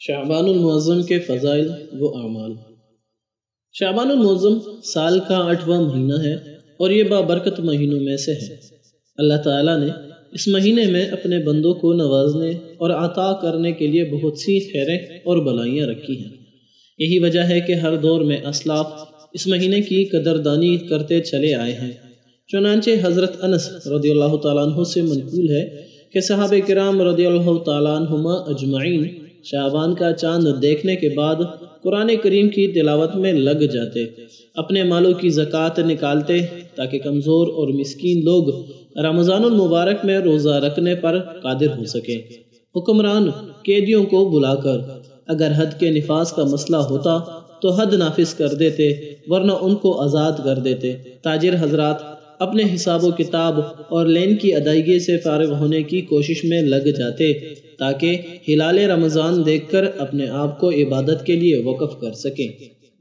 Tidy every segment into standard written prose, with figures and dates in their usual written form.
شعبان المعظم کے فضائل و اعمال۔ شعبان المعظم سال کا 8واں مہینہ ہے اور یہ بابرکت مہینوں میں سے ہے۔ اللہ تعالیٰ نے اس مہینے میں اپنے بندوں کو نوازنے اور عطا کرنے کے لیے بہت سی خیریں اور بلائیاں رکھی ہیں۔ یہی وجہ ہے کہ ہر دور میں اسلاف اس مہینے کی قدردانی کرتے چلے آئے ہیں۔ چنانچہ حضرت انس رضی اللہ تعالیٰ عنہ سے منقول ہے کہ صحابہ کرام رضی اللہ تعالیٰ عنہما اجمعین شعبان کا چاند دیکھنے کے بعد قرآن کریم کی تلاوت میں لگ جاتے، اپنے مالوں کی زکوٰۃ نکالتے تاکہ کمزور اور مسکین لوگ رمضان المبارک میں روزہ رکھنے پر قادر ہو سکیں۔ حکمران قیدیوں کو بلا کر اگر حد کے نفاذ کا مسئلہ ہوتا تو حد نافذ کر دیتے، ورنہ ان کو آزاد کر دیتے۔ تاجر حضرات اپنے حساب و کتاب اور لین کی ادائیگی سے فارغ ہونے کی کوشش میں لگ جاتے تاکہ ہلال رمضان دیکھ کر اپنے آپ کو عبادت کے لیے وقف کر سکیں۔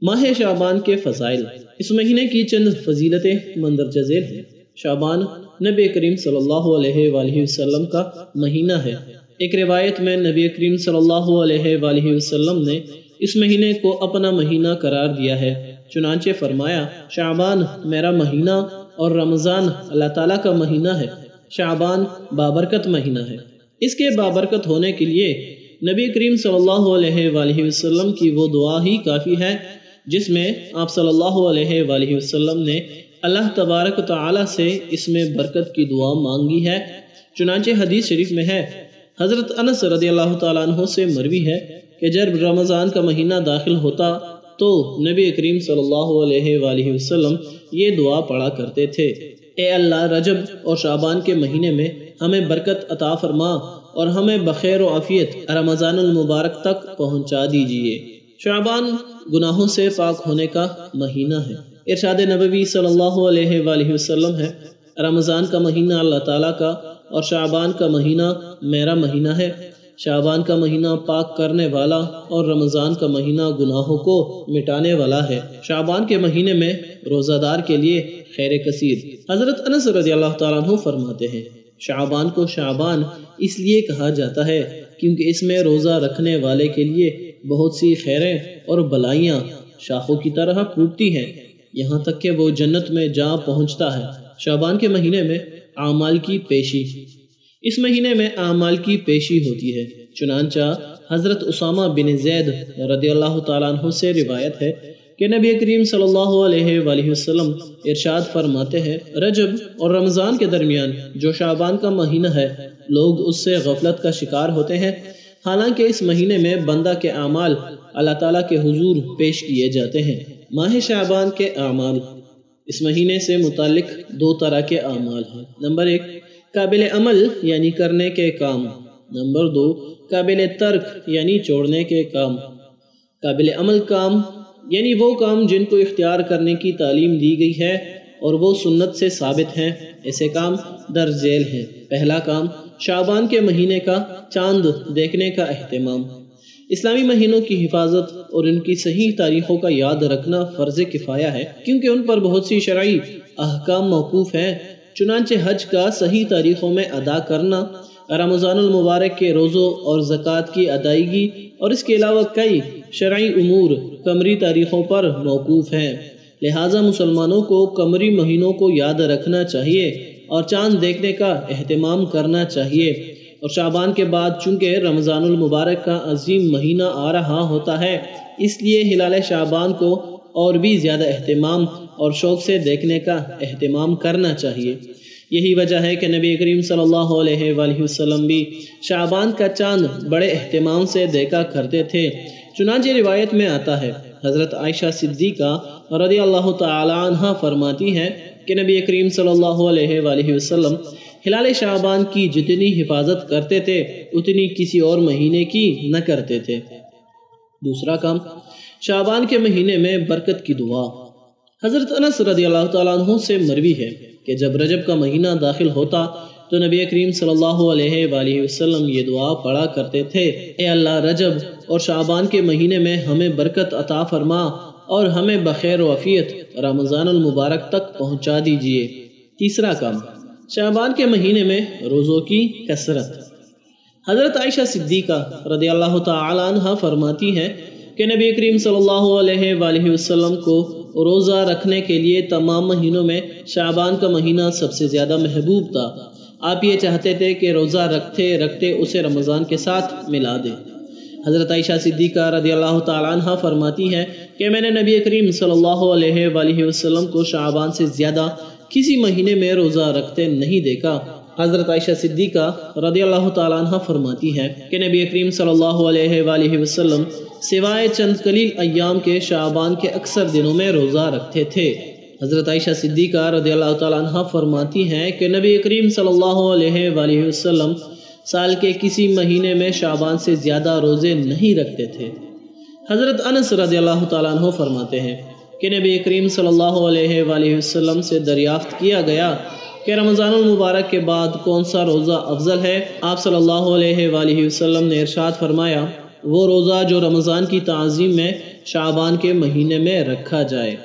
ماہ شعبان کے فضائل۔ اس مہینے کی چند فضیلتیں مندرجہ ذیل ہیں۔ شعبان نبی کریم صلی اللہ علیہ وآلہ وسلم کا مہینہ ہے۔ ایک روایت میں نبی کریم صلی اللہ علیہ وآلہ وسلم نے اس مہینے کو اپنا مہینہ قرار دیا ہے، چنانچہ فرمایا شعبان میرا مہینہ اور رمضان اللہ تعالیٰ کا مہینہ ہے۔ شعبان بابرکت مہینہ ہے۔ اس کے بابرکت ہونے کے لیے نبی کریم صلی اللہ علیہ وآلہ وسلم کی وہ دعا ہی کافی ہے جس میں آپ صلی اللہ علیہ وآلہ وسلم نے اللہ تبارک و تعالیٰ سے اس میں برکت کی دعا مانگی ہے۔ چنانچہ حدیث شریف میں ہے، حضرت انس رضی اللہ تعالیٰ عنہ سے مروی ہے کہ جب رمضان کا مہینہ داخل ہوتا تو نبی کریم صلی اللہ علیہ وآلہ وسلم یہ دعا پڑھا کرتے تھے، اے اللہ رجب اور شعبان کے مہینے میں ہمیں برکت عطا فرما اور ہمیں بخیر و عافیت رمضان المبارک تک پہنچا دیجئے۔ شعبان گناہوں سے پاک ہونے کا مہینہ ہے۔ ارشاد نبوی صلی اللہ علیہ وآلہ وسلم ہے، رمضان کا مہینہ اللہ تعالیٰ کا اور شعبان کا مہینہ میرا مہینہ ہے۔ شعبان کا مہینہ پاک کرنے والا اور رمضان کا مہینہ گناہوں کو مٹانے والا ہے۔ شعبان کے مہینے میں روزہ دار کے لیے خیر کثیر۔ حضرت انس رضی اللہ تعالیٰ عنہ فرماتے ہیں، شعبان کو شعبان اس لیے کہا جاتا ہے کیونکہ اس میں روزہ رکھنے والے کے لیے بہت سی خیریں اور بلائیاں شاخوں کی طرح پھوٹتی ہیں، یہاں تک کہ وہ جنت میں جا پہنچتا ہے۔ شعبان کے مہینے میں اعمال کی پیشی۔ اس مہینے میں اعمال کی پیشی ہوتی ہے، چنانچہ حضرت اسامہ بن زید رضی اللہ تعالیٰ عنہ سے روایت ہے کہ نبی کریم صلی اللہ علیہ وآلہ وسلم ارشاد فرماتے ہیں، رجب اور رمضان کے درمیان جو شعبان کا مہینہ ہے لوگ اس سے غفلت کا شکار ہوتے ہیں، حالانکہ اس مہینے میں بندہ کے اعمال اللہ تعالیٰ کے حضور پیش کیے جاتے ہیں۔ ماہ شعبان کے اعمال۔ اس مہینے سے متعلق دو طرح کے اعمال ہیں۔ نمبر 1 قابل عمل یعنی کرنے کے کام۔ نمبر 2 قابل ترک یعنی چھوڑنے کے کام۔ قابل عمل کام یعنی وہ کام جن کو اختیار کرنے کی تعلیم دی گئی ہے اور وہ سنت سے ثابت ہیں، ایسے کام درج ذیل ہیں۔ پہلا کام شعبان کے مہینے کا چاند دیکھنے کا اہتمام۔ اسلامی مہینوں کی حفاظت اور ان کی صحیح تاریخوں کا یاد رکھنا فرض کفایہ ہے کیونکہ ان پر بہت سی شرعی احکام موقوف ہیں، چنانچہ حج کا صحیح تاریخوں میں ادا کرنا، رمضان المبارک کے روزوں اور زکوٰۃ کی ادائیگی اور اس کے علاوہ کئی شرعی امور قمری تاریخوں پر موقوف ہیں، لہٰذا مسلمانوں کو قمری مہینوں کو یاد رکھنا چاہیے اور چاند دیکھنے کا اہتمام کرنا چاہیے۔ اور شعبان کے بعد چونکہ رمضان المبارک کا عظیم مہینہ آ رہا ہوتا ہے، اس لیے ہلال شعبان کو اور بھی زیادہ اہتمام اور شوق سے دیکھنے کا اہتمام کرنا چاہیے۔ یہی وجہ ہے کہ نبی کریم صلی اللہ علیہ وآلہ وسلم بھی شعبان کا چاند بڑے اہتمام سے دیکھا کرتے تھے، چنانچہ روایت میں آتا ہے، حضرت عائشہ صدیقہ رضی اللہ تعالی عنہا فرماتی ہیں کہ نبی کریم صلی اللہ علیہ وآلہ وسلم ہلال شعبان کی جتنی حفاظت کرتے تھے اتنی کسی اور مہینے کی نہ کرتے تھے۔ دوسرا کام شعبان کے مہینے میں برکت کی دعا۔ حضرت انس رضی اللہ تعالیٰ عنہ سے مروی ہے کہ جب رجب کا مہینہ داخل ہوتا تو نبی کریم صلی اللہ علیہ وآلہ وسلم یہ دعا پڑھا کرتے تھے، اے اللہ رجب اور شعبان کے مہینے میں ہمیں برکت عطا فرما اور ہمیں بخیر و عافیت رمضان المبارک تک پہنچا دیجئے۔ تیسرا کام شعبان کے مہینے میں روزوں کی کثرت۔ حضرت عائشہ صدیقہ رضی اللہ تعالی عنہ فرماتی ہیں کہ نبی کریم صلی اللہ علیہ وآلہ وسلم کو روزہ رکھنے کے لیے تمام مہینوں میں شعبان کا مہینہ سب سے زیادہ محبوب تھا۔ آپ یہ چاہتے تھے کہ روزہ رکھتے رکھتے اسے رمضان کے ساتھ ملا دے۔ حضرت عائشہ صدیقہ رضی اللہ تعالیٰ عنہ فرماتی ہیں کہ میں نے نبی کریم صلی اللہ علیہ وآلہ وسلم کو شعبان سے زیادہ کسی مہینے میں روزہ رکھتے نہیں دیکھا۔ حضرت عائشہ صدیقہ رضی اللہ تعالیٰ عنہ فرماتی ہے کہ نبی کریم صلی اللہ علیہ وآلہ وسلم سوائے چند قلیل ایام کے شعبان کے اکثر دنوں میں روزہ رکھتے تھے۔ حضرت عائشہ صدیقہ رضی اللہ تعالیٰ عنہ فرماتی ہیں کہ نبی کریم صلی اللہ علیہ وآلہ وسلم سال کے کسی مہینے میں شعبان سے زیادہ روزے نہیں رکھتے تھے۔ حضرت انس رضی اللہ تعالیٰ عنہ فرماتے ہیں کہ نبی کریم صلی اللہ علیہ وآلہ وسلم سے دریافت کیا گیا کہ رمضان المبارک کے بعد کون سا روزہ افضل ہے؟ آپ صلی اللہ علیہ وآلہ وسلم نے ارشاد فرمایا، وہ روزہ جو رمضان کی تعظیم میں شعبان کے مہینے میں رکھا جائے۔